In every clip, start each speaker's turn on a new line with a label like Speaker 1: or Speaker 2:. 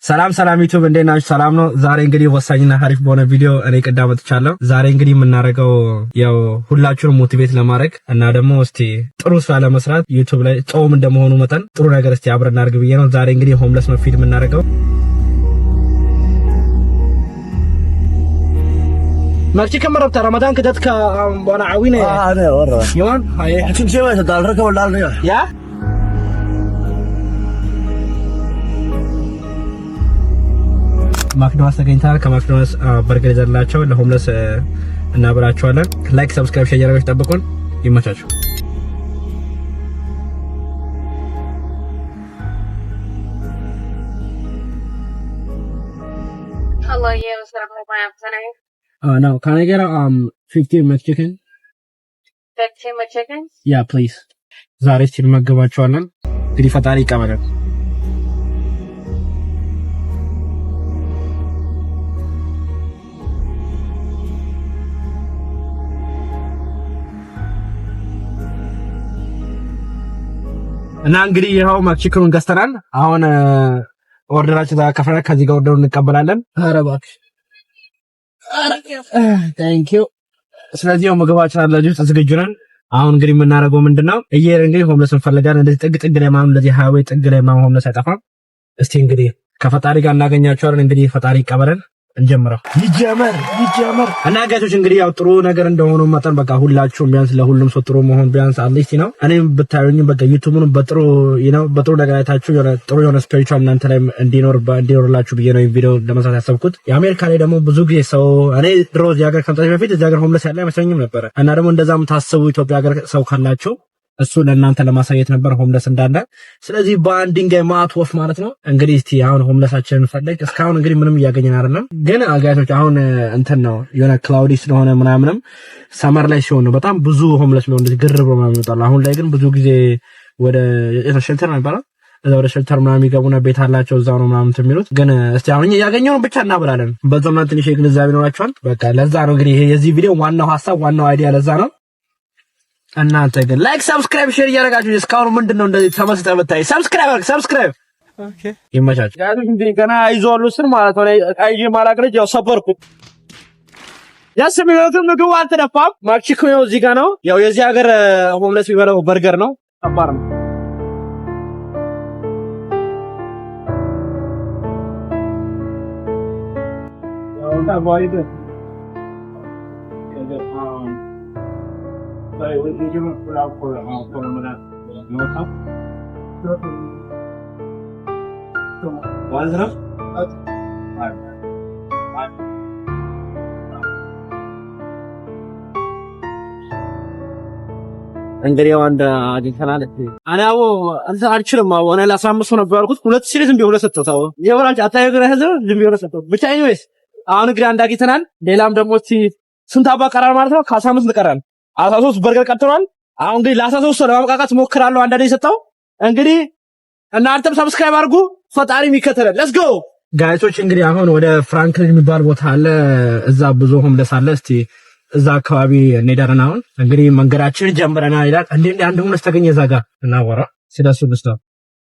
Speaker 1: ሰላም ሰላም ዩቲዩብ እንዴት ናችሁ? ሰላም ነው። ዛሬ እንግዲህ ወሳኝና አሪፍ በሆነ ቪዲዮ እኔ ቅዳ መጥቻለሁ። ዛሬ እንግዲህ የምናደርገው ያው ሁላችሁንም ሞቲቬት ለማድረግ እና ደግሞ እስቲ ጥሩ ስራ ለመስራት ዩቲዩብ ላይ ጾም እንደመሆኑ መጠን ጥሩ ነገር እስቲ አብረን እናድርግ ብዬ ነው። ዛሬ እንግዲህ ሆምለስ ነው ፊልም የምናደርገው። مالتي كم مرة رمضان كدتك وانا عوينة
Speaker 2: انا ورا
Speaker 1: يوم هاي
Speaker 2: حكيم شوي تدال ركب ولا لا
Speaker 1: يا ማክዶናልድስ ተገኝተናል። ከማክዶናልድስ በርገር ይዘንላቸው ለሆምለስ እናብራቸዋለን። ላይክ ሰብስክራይብ ሼር ያደርጋችሁ ጠብቁን። ይመቻችሁ።
Speaker 3: Hello, yes, I'm on my app tonight.
Speaker 1: No, can I get 15 McChicken?
Speaker 3: 15 McChicken?
Speaker 1: Yeah, please. ዛሬ እስቲ እንመገባቸዋለን። እንግዲህ ፈጣሪ ይቀበለን። እና እንግዲህ ይሄው ማክቺክኑን ገዝተናል። አሁን ኦርደራችን ከፍረን ከዚህ ጋር ኦርደሩን እንቀበላለን። ኧረ እባክሽ ታንክ ዩ። ስለዚህ ምግባችን አለ ልጅ ዝግጁ ነን። አሁን እንግዲህ የምናደርገው ምንድነው እየሄድን እንግዲህ ሆምለስ እንፈልጋለን። እንደዚህ ጥግ ጥግ ላይ ማም እንደዚህ ሃይዌይ ጥግ ላይ ማም ሆምለስ አይጠፋም። እስቲ እንግዲህ ከፈጣሪ ጋር እናገኛቸዋለን። እንግዲህ ፈጣሪ ይቀበለን። እንጀምረው ይጀመር እና ጋቶች እንግዲህ ያው ጥሩ ነገር እንደሆነ መጠን በቃ ሁላችሁም ቢያንስ ለሁሉም ሰው ጥሩ መሆን ቢያንስ አትሊስት ነው። እኔም ብታዩኝ በቃ ዩቲዩብን በጥሩ ነገር አይታችሁ ጥሩ የሆነ ስፒሪቹዋል እናንተ ላይ እንዲኖርላችሁ ብዬ ነው ቪዲዮ ለመስራት ያሰብኩት። የአሜሪካ ላይ ደግሞ ብዙ ጊዜ ሰው እኔ ድሮ እዚህ ሀገር ከመጣሁ በፊት እዚህ ሀገር ሆምለስ ያለ አይመስለኝም ነበረ እና ደግሞ እንደዛም ታስቡ ኢትዮጵያ ሀገር ሰው ካላችሁ እሱ ለእናንተ ለማሳየት ነበር ሆምለስ እንዳለ። ስለዚህ በአንድ ድንጋይ ማት ወፍ ማለት ነው። እንግዲህ እስቲ አሁን ሆምለሳችንን እንፈልግ። እስካሁን እንግዲህ ምንም እያገኘን አይደለም፣ ግን አጋቶች አሁን እንትን ነው የሆነ ክላውዲ ስለሆነ ምናምንም ሰመር ላይ ሲሆን ነው በጣም ብዙ ሆምለስ ነው እንደዚህ ግር ብሎ ምናምን ይወጣል። አሁን ላይ ግን ብዙ ጊዜ ወደ ሼልተር ነው ይባላል እዛ ወደ ሼልተር ምናምን የሚገቡና ቤት አላቸው እዛው ነው ምናምን የሚሉት። ግን እስቲ አሁን እያገኘነው ብቻ እናብላለን። በዛው ምናምን ትንሽ ግንዛቤ ይኖራችኋል። በቃ ለዛ ነው እንግዲህ የዚህ ቪዲዮ ዋናው ሀሳብ ዋናው አይዲያ ለዛ ነው። እናንተ ግን ላይክ ሰብስክራይብ ሼር እያደረጋችሁ እስካሁን ምንድነው እንደዚህ ተመስጠህ ብታይ ሰብስክራይብ ኦኬ ይመቻችሁ ጋር እንግዲህ ገና ይዟሉ ስር ማለት ነው። አይጂ ማላቅልጅ ያው ሰበርኩት ያስሚሉት ምግቡ አልተደፋም። ማክቺኮ ነው እዚህ ጋር ነው ያው የዚህ ሀገር ሆምለስ የሚበላው በርገር ነው። አባር ነው ያው ታባይደ But we didn't put out for a minute. You want some? What is it? እንግዲህ አንድ አዲሽናል አናው አንተ አልችልም አሁን ለ15 ነበር ያልኩት 2 ሲሪዝ እንደ 2 ሰጥተው የወራጭ አታየግረ ህዝብ ዝም ብሎ ሰጥተው ብቻ ኤኒዌይስ አሁን እንግዲህ አንድ አግኝተናል። ሌላም ደግሞ ስንት አባ ቀራል ማለት ነው። ከ15 ቀራል 13 በርገር ቀጥሯል። አሁን እንግዲህ ለ13 ለማምቃቃት ሞክራለሁ። አንዳንዴ የሰጠው እንግዲህ እናንተም ሰብስክራይብ አድርጉ። ፈጣሪም ይከተላል። ሌትስ ጎ ጋይሶች። እንግዲህ አሁን ወደ ፍራንክሊን የሚባል ቦታ አለ። እዛ ብዙ ሆምለስ አለ። እስቲ እዛ አካባቢ እንሄዳለን። አሁን እንግዲህ መንገዳችን ጀምረናል ይላል። እንዴ አንድ ሆምለስ ተገኘ እዛ ጋር እናወራ ሲደርሱ ነው።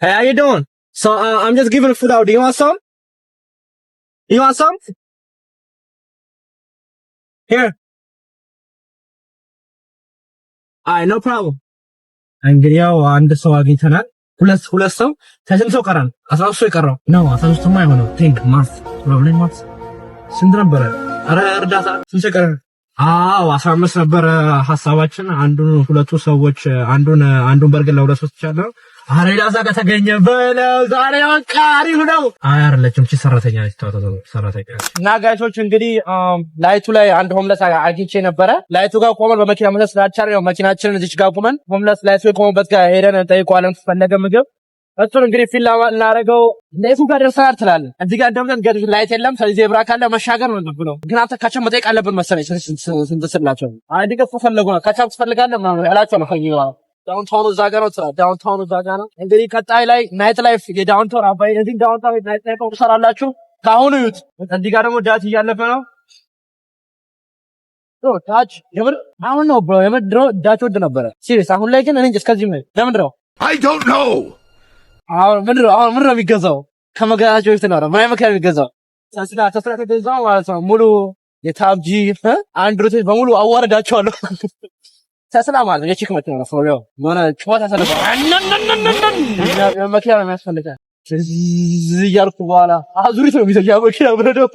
Speaker 1: Hey, how you doing? So I'm just giving food out. Do you want some? Here. አይ ኖ ፕሮብለም። እንግዲህ ያው አንድ ሰው አግኝተናል። ሁለት ሰው ከስንት ሰው ቀራን? 13 ሰው ይቀራው ነው። 13 ማ አይሆነው ቲንክ ፕሮብለም ስንት ነበረ? አረ እርዳታ ስንት ቀራን? አዎ 15 ነበረ ሀሳባችን። ሁለቱ ሰዎች አንዱን በርገር ለሁለት ሰው ተቻለው። አረ ዳዛ ጋር ተገኘ በለው ዛሬ ወቃሪ ነው። አይደለችም እቺ ሰራተኛ ነች። ሰራተኛ እና ጋይሶች እንግዲህ ላይቱ ላይ አንድ ሆምለስ አግኝቼ ነበረ። ላይቱ ጋር ቆመን በመኪና መሰስ ዳቻለ ነው መኪናችንን እዚህ ጋር ቆመን ሆምለስ ላይቱ የቆመበት ጋር ሄደን እንጠይቀዋለን ፈለገ ምግብ። እሱን እንግዲህ ፊል እናደርገው ላይቱ ጋር ደርሰናል ትላለህ። እዚህ ጋር እንደምን ገድ ላይት የለም። ስለዚህ ዜብራ ካለ መሻገር ነው ነው ግን አንተ ካቻም መጠየቅ አለብን መሰለኝ። ስንት ስላቸው አንድ ገፍ ፈለጉ ነው ካቻም ትፈልጋለህ ምናምን ያላቸው ነው ከዚህ ዳውንታውን እዛ ጋር ነው። ዳውንታውን እዛ ጋር ነው። እንግዲህ ቀጣይ ላይ ናይት ላይፍ የዳውንታውን አባይ እዚህ ዳውንታውን ናይት ላይፍ ትሰራላችሁ። ካሁኑ ይዩት። እዚህ ጋር ደግሞ ዳት እያለፈ ነው። ዳች የምር አሁን ነው ብሮ የምር ድሮ ዳች ወድ ነበረ ሲሪየስ። አሁን ላይ ግን እኔ እስከዚህ ለምን ድሮ
Speaker 4: I don't know
Speaker 1: አሁን ምንድነው የሚገዛው? ከመገዛቸው በፊት ነው ምን መኪና የሚገዛው ተስላ ተገዛው ማለት ነው። ሙሉ የታብጂ አንድሮት በሙሉ አዋረዳቸዋለሁ። ተስላ ማለት የቺክ መኪና ነው። ፎር ሆነ ጨዋታ ሰለባ መኪና ነው የሚያስፈልጋል። እያልኩ በኋላ አዙሪት ነው የሚዘያ መኪና ብረደው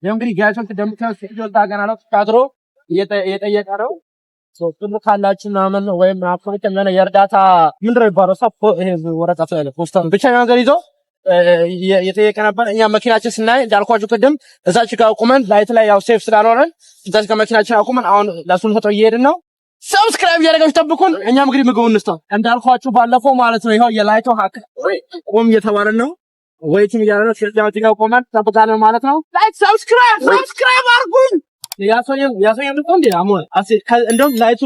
Speaker 1: እንግዲህ ጋይሶች እንደምታዩት ጆልታ ገና ነው ታጥሮ እየጠየቀ ነው። ብር ካላችሁ ምናምን ወይም አፕሮች ምናምን የእርዳታ ምንድነው የሚባለው ይሄ ወረቀት ላይ ፖስተር ብቻ ነገር ይዞ የጠየቀ ነበር። እኛ መኪናችን ስናይ እንዳልኳችሁ ቅድም እዛች ጋር አቁመን ላይት ላይ ያው ሴፍ ስላልሆነ እዛች ጋር መኪናችን አቁመን አሁን ለሱን ፈጥሮ እየሄድን ነው። ሰብስክራይብ እያደረጋችሁ ጠብቁን። እኛም እንግዲህ ምግቡን እንስጠው እንዳልኳችሁ ባለፈው ማለት ነው። ይሄው የላይቶ ሀክ ቆም እየተባለ ነው። ወይቲንግ እያደረገ ነው። ስለዚህ ጋር ቆመን ጠብቃለን ማለት ነው። ላይክ ሰብስክራይብ አድርጉኝ። ያሰየም ነው እንዴ አሞ እንደውም ላይቱ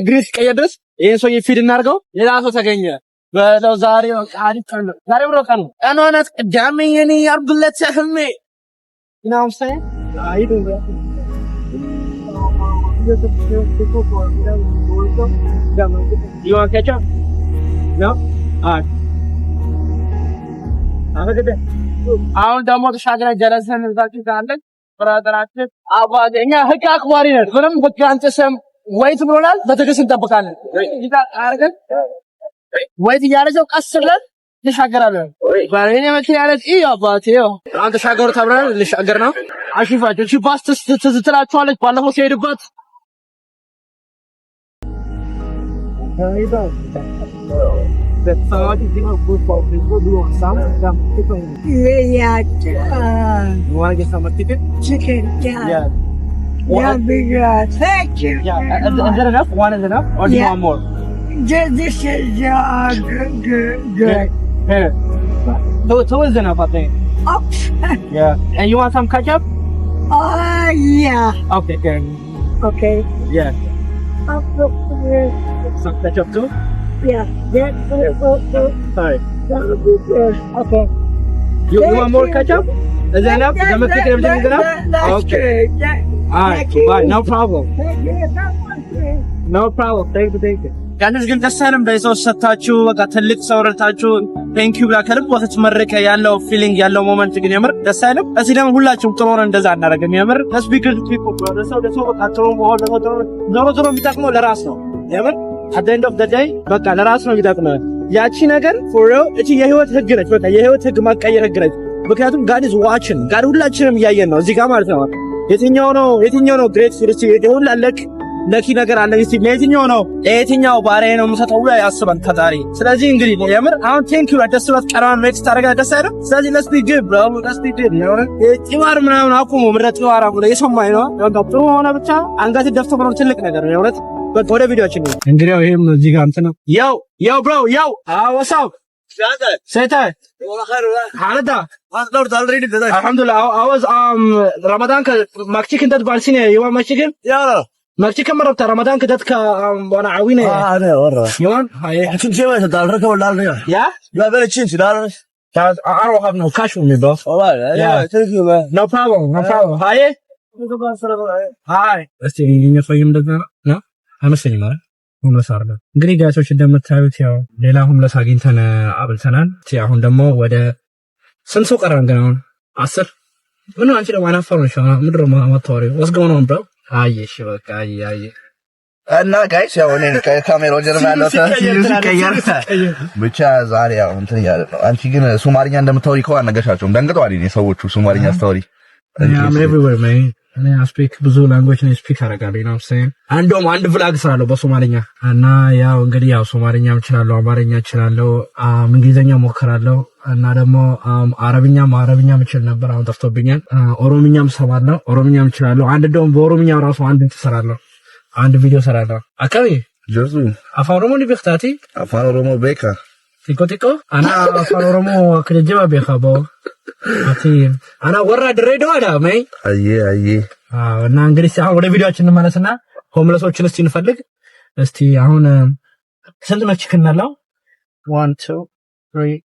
Speaker 1: ግሪስ ቀየ ድረስ ይሄን ሰው ፊድ እናርገው። ሌላ ሰው ተገኘ በለው ዛሬ ቀኑ ቀኖነት ቅዳሜ የኔ ያርብለት ህልሜ ነው ሳይ አይዱ You want ketchup? No? Alright. አሁን ደግሞ ተሻገረ ጀለሰን እዛችሁ ጋር ብራዘራችን አባደኛ ህግ አክባሪ ነን። ምንም ህግ አንጥሰም ወይት ብሎናል። በትዕግስት እንጠብቃለን። አረጋግጥ ወይት እያለዘው ቀስ ብለን ተሻገራለን። ባሬኔ መኪና ያለት አባቴ አንተ ተሻገሩ ተብረን ልሻገር ነው። አሽፋችሁ እቺ ባስ ትዝትላችኋለች ባለፈው ሲሄድባት
Speaker 4: Chicken, yeah, bigger. Thank you.
Speaker 1: Is that enough? One is enough? Or do you want more?
Speaker 4: This is good.
Speaker 1: Here. Two is enough, I think.
Speaker 4: Oh,
Speaker 1: Yeah. And you want some ketchup?
Speaker 4: yeah.
Speaker 1: Okay, here.
Speaker 4: Okay.
Speaker 1: Yeah. Some ketchup too?
Speaker 4: Yeah.
Speaker 1: Sorry.
Speaker 4: Okay.
Speaker 1: You want more ketchup? Is that enough? Is that making everything is enough?
Speaker 4: That's
Speaker 1: Okay.
Speaker 4: good.
Speaker 1: Alright, bye. No problem. No problem. Thank you. ያንስ ግን ደስ አይልም። በሰው ሰጣችሁ በቃ ትልቅ ሰው ረታችሁ ቴንክ ዩ ብላ ከልብ ወተት መረከ ያለው ፊሊንግ ያለው ሞመንት ግን የምር ደስ አይልም። እዚህ ደግሞ ሁላችሁም ጥሩ ነው እንደዛ አናረግም። የምር ለስፒከር ፒፕል ለሰው በቃ ጥሩ መሆን ዞሮ የሚጠቅመው ለራስ ነው። የምር at the end of the day በቃ ለራስ ነው የሚጠቅመው። ያቺ ነገር for real እቺ የህይወት ህግ ነች። በቃ የህይወት ህግ ማቀየር ህግ ነች። ምክንያቱም God is watching God ሁላችንም እያየን ነው እዚህ ጋር ማለት ነው። የትኛው ነው ግሬት ፊልስ ይሁንላለክ ለኪ ነገር አለ እስቲ ለየትኛው ነው ለየትኛው ባሪያ ነው የምሰጠው ብላ ያስባል ፈጣሪ። ስለዚህ እንግዲህ የምር አሁን ቴንክ ዩ አደስባት ቀራን ሜክስ ታረጋ ደስ አይደል? ስለዚህ let's be good bro let's be good ነው የጥዋር ምናምን አቁሙ ምረት ጥዋራ ብሎ የሰማይ ነው ያው ጥሩ ሆነ ብቻ አንገት ደፍቶ ብሎ ትልቅ ነገር ነው የእውነት። በቃ ወደ ቪዲዮአችን ነው እንግዲህ ይሄም እዚህ ጋር እንትን ነው ያው bro what's up سيتاي
Speaker 2: والله خير
Speaker 1: حالدا
Speaker 2: ما دور دالرين ده
Speaker 1: الحمد لله I was رمضان ماكتيك انت تبالسيني يوم ماكتيك
Speaker 2: يا
Speaker 1: ماكتيك مرة رمضان كده وانا عاوينه
Speaker 2: انا ورا
Speaker 1: يوم هاي
Speaker 2: عشان شيء ما تدال ركب ولا لا
Speaker 1: يا
Speaker 2: لا بلا تشين دال
Speaker 1: I don't have no cash with me bro
Speaker 2: والله
Speaker 1: Yeah.
Speaker 2: thank you man
Speaker 1: no problem هاي እስቲ የሚፈይም እንደዛ ነው አይመስለኝም ማለት ሆምለስ አይደለም። እንግዲህ ጋሶች እንደምታዩት ያው ሌላ ሆምለስ አግኝተን አብልተናል። አሁን ደግሞ ወደ ስንት ሰው ቀረን ግን አሁን 10 ምን አንቺ ደግሞ አናፈር ነው ሻና ምድር ማታወሪው ወስገው ነው ብራው አየሽ በቃ አየ
Speaker 2: እና ጋይስ ያው እኔ ካሜራው ጀርባ ያለው ሲቀየር ብቻ ዛሬ ያው እንትን ያለ ነው። አንቺ ግን ሶማሊኛ እንደምታወሪ ከሆነ ነገሻቸው ደንግጠዋል። እኔ ሰዎቹ ሶማሊኛ አስተዋሪ
Speaker 1: I'm everywhere man እኔ ስፒክ ብዙ ላንጉዌጅ ነው ስፒክ አደርጋለሁ ነው saying አንድ ፍላግ ስራለሁ በሶማሊኛ እና ያው እንግዲህ ያው ሶማሊኛም እችላለሁ አማርኛ እችላለሁ እንግሊዘኛ ሞክራለሁ እና ደግሞ አረብኛም እችል ነበር አሁን ጠፍቶብኛል ኦሮምኛም ሰማለሁ ኦሮምኛም እችላለሁ አንድ ደግሞ በኦሮምኛው ራሱ አንድ ትሰራለሁ አንድ ቪዲዮ ሰራለሁ አካባቢ
Speaker 2: ጀርሱ
Speaker 1: አፋን ኦሮሞ ሊበክታቲ
Speaker 2: አፋን ኦሮሞ ቤካ
Speaker 1: ቲኮ አና አፋን ኦሮሞ ከጀባ ቤካ ቦ አቲ አና ወራ ድሬዳዋ ዳ ማይ
Speaker 2: አየ
Speaker 1: እና እንግዲህ አሁን ወደ ቪዲዮአችን እንመለስና ሆምለሶችን እስቲ እንፈልግ እስቲ አሁን ስንት ነው ቺክን አለው 1 2 3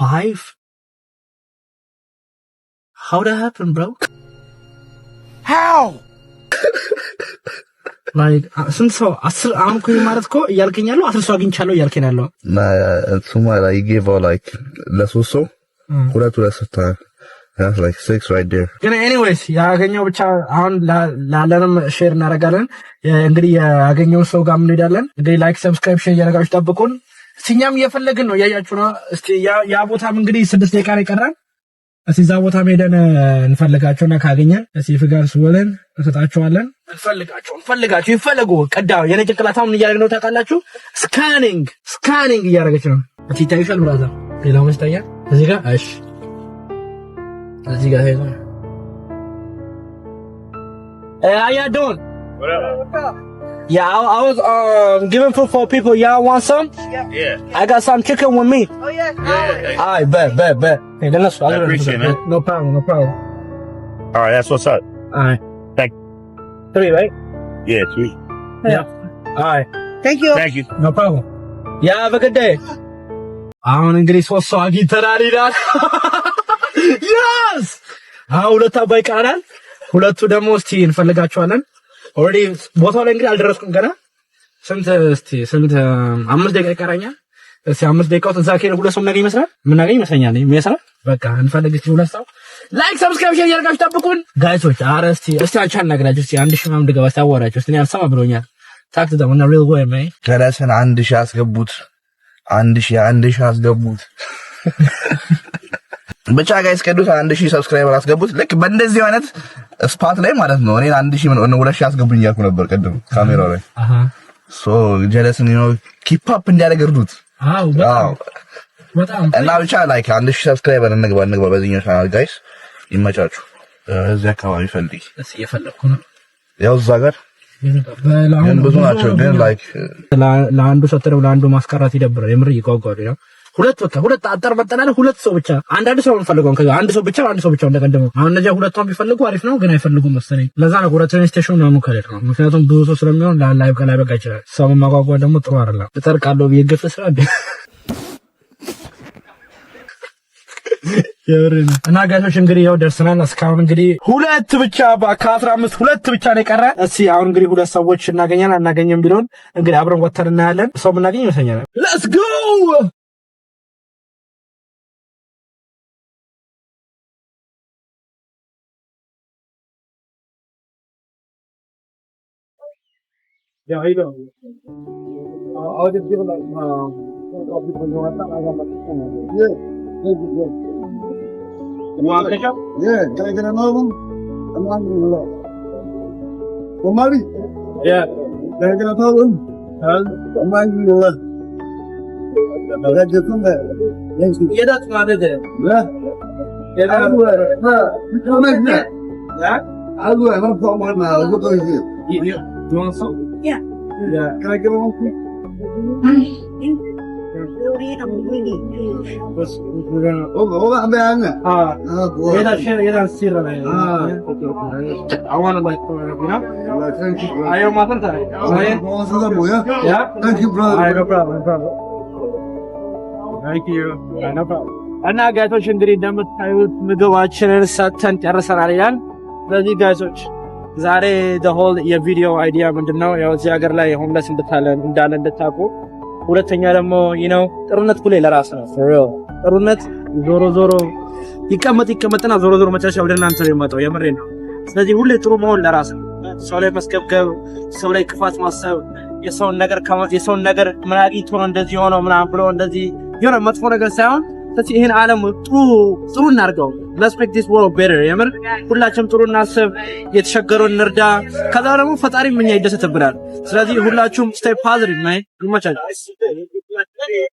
Speaker 1: 5 How that happen bro?
Speaker 2: How?
Speaker 1: like ስንት ሰው 10 አሁን እኮ ማለት እኮ እያልከኝ ያለው 10 ሰው አግኝቻለሁ እያልከኝ ያለው
Speaker 2: እሱማ ላይ give like ለሶስት ሰው ሁለት ሰጥተሃል that's like 6 right there
Speaker 1: ግን anyways ያገኘው ብቻ አሁን ላለንም ሼር እናደርጋለን እንግዲህ ያገኘው ሰው ጋር እንሄዳለን እንግዲህ ላይክ ሰብስክራይብ ሼር ያደርጋችሁ ጠብቁን እኛም እየፈለግን ነው ያያችሁ ነው እስቲ ያ ቦታም እንግዲህ 6 ደቂቃ ላይ ቀራን እስቲ እዛ ቦታ ሄደን እንፈልጋቸውና ካገኘን እስቲ ፍጋርስ ወለን እንሰጣቸዋለን እንፈልጋቸው ይፈልጉ ቀዳው የኔ ጭንቅላታው ምን እያደረገ ነው ታውቃላችሁ ስካኒንግ እያደረገች ነው እስቲ ታይሻል ብራዛ ሌላው መስታያ እዚህ ጋር እሺ እዚህ ጋር ሄዶ how you doing yeah I was giving food for people y'all want some yeah I got some chicken with me
Speaker 5: oh yeah
Speaker 1: all right bet hey let's
Speaker 5: I appreciate it, man.
Speaker 1: no problem
Speaker 5: all right that's what's up
Speaker 1: all right
Speaker 5: thank
Speaker 1: 3 right
Speaker 5: yeah 3
Speaker 1: yeah all right
Speaker 5: thank you
Speaker 1: no problem yeah have a good day አሁን እንግዲህ ሶስት ሰው አግኝተናል ይላል yes ሁለት አባይ ቀራል ሁለቱ ደግሞ እስቲ እንፈልጋቸዋለን ኦሬዲ ቦታው ላይ እንግዲህ አልደረስኩም ገና ስንት 5 ደቂቃ ይቀራኛል እስቲ 5 ደቂቃው እዛ ከሄደ ሁለት ሰው ምናገኝ ይመስለኛል የሚያስራ በቃ እንፈልግ እስቲ ሁለት ሰው ላይክ ሰብስክራይብ ሼር ያደርጋችሁ ጠብቁን ጋይሶች አረ እስቲ አንቻን ነግራችሁ እስቲ 1000 ምናምን ድጋፍ ታወራችሁ እስቲ ያልሰማ ብሎኛል ታክት ደግሞ እና ሪል ወይ ማይ
Speaker 2: ከራስን 1000 አስገቡት 1000 አስገቡት ብቻ ጋይስ ከዱት 1000 ሰብስክራይበር አስገቡት ልክ በእንደዚህ አይነት ስፓት ላይ ማለት ነው እኔን 1000 ምን 2000 አስገቡኝ ያልኩ ነበር ቀደም ካሜራው ላይ ሶ ጀለስን ኪፕ አፕ እንዲያደርጉት በጣም እና ብቻ ላይክ 1000 ሰብስክራይበር እንግባ በዚህኛው ቻናል ጋይስ ይመቻችሁ እዚህ አካባቢ ፈልጊ
Speaker 1: እሺ እየፈለኩ ነው
Speaker 2: ያው እዛ ጋር ብዙ ናቸው ግን ላይክ
Speaker 1: ለአንዱ ሰጥተው ለአንዱ ማስቀራት ይደብራል የምር ይጓጓሉ ያው ሁለት አጠር መጠናለ ሁለት ሰው ብቻ አንድ ሰው እንፈልገው አንድ ሰው ብቻ እንደቀደመው አሁን እነዚያ ሁለቱም ቢፈልጉ አሪፍ ነው ግን አይፈልጉም መሰለኝ ለዛ ነው ወራተን ስቴሽን ነው ከሌለ ነው ምክንያቱም ብዙ ሰው ስለሚሆን ላይቭ ከላይ በቃ ይችላል ሰው ማጓጓ ደግሞ ጥሩ አይደለም ተጠርቃለሁ በየገፍ ስራ የወረነ እና ጋሾች እንግዲህ ያው ደርሰናል እስካሁን እንግዲህ ሁለት ብቻ ከ15 ሁለት ብቻ ነው የቀረ እስቲ አሁን እንግዲህ ሁለት ሰዎች እናገኛለን አናገኝም ቢሆን እንግዲህ አብረን ወተን እናያለን ሰው ምናገኝ ይመስለኛል ሌትስ ጎ Yeah, I know. I'll just give it like, copy for you. I got my phone. Yeah. Thank you. You want ketchup?
Speaker 6: Yeah. Can I get another one? I'm hungry. For Mari?
Speaker 1: Yeah.
Speaker 6: Can I get another one? I'm hungry. That's just from there. Thank you.
Speaker 1: Yeah, that's not it.
Speaker 6: Yeah.
Speaker 1: Yeah,
Speaker 6: I'll do it. You come in here.
Speaker 1: Yeah?
Speaker 6: I'll do it. I'm from one now. What are you?
Speaker 1: You want some?
Speaker 6: Yeah. Can I get one, please? Oh, I'm behind there.
Speaker 1: Yeah, sir. I want to like, you know?
Speaker 6: Thank you, brother.
Speaker 1: Are you my friend? Yeah?
Speaker 6: Thank you, brother.
Speaker 1: No problem. Thank you. No problem. እና ጋይቶች እንግዲህ እንደምታዩት ምግባችንን ሰጥተን ጨርሰናል ይላል። ስለዚህ ጋይቶች ዛሬ the whole የቪዲዮ አይዲያ ምንድነው ያው እዚህ ሀገር ላይ ሆምለስ እንዳለ እንድታውቁ ሁለተኛ ደግሞ ጥሩነት ሁሌ ለራስ ነው for real ጥሩነት ዞሮ ይቀመጥና ዞሮ መጨረሻ ወደ እናንተ ነው የሚመጣው የምሬ ነው ስለዚህ ሁሌ ጥሩ መሆን ለራስ ነው ሰው ላይ መስገብገብ ሰው ላይ ክፋት ማሰብ የሰውን ነገር ምን አግኝቶ ነው እንደዚህ ሆኖ ምናምን ብሎ እንደዚህ የሆነ መጥፎ ነገር ሳይሆን ስለዚህ ይሄን ዓለም ጥሩ እናርገው let's make this world better የምር ሁላችንም ጥሩ እናስብ የተቸገሩን እንርዳ ከዛ ደግሞ ፈጣሪ ምኛ ይደሰትብናል ስለዚህ ሁላችሁም stay positive man ይመቻችሁ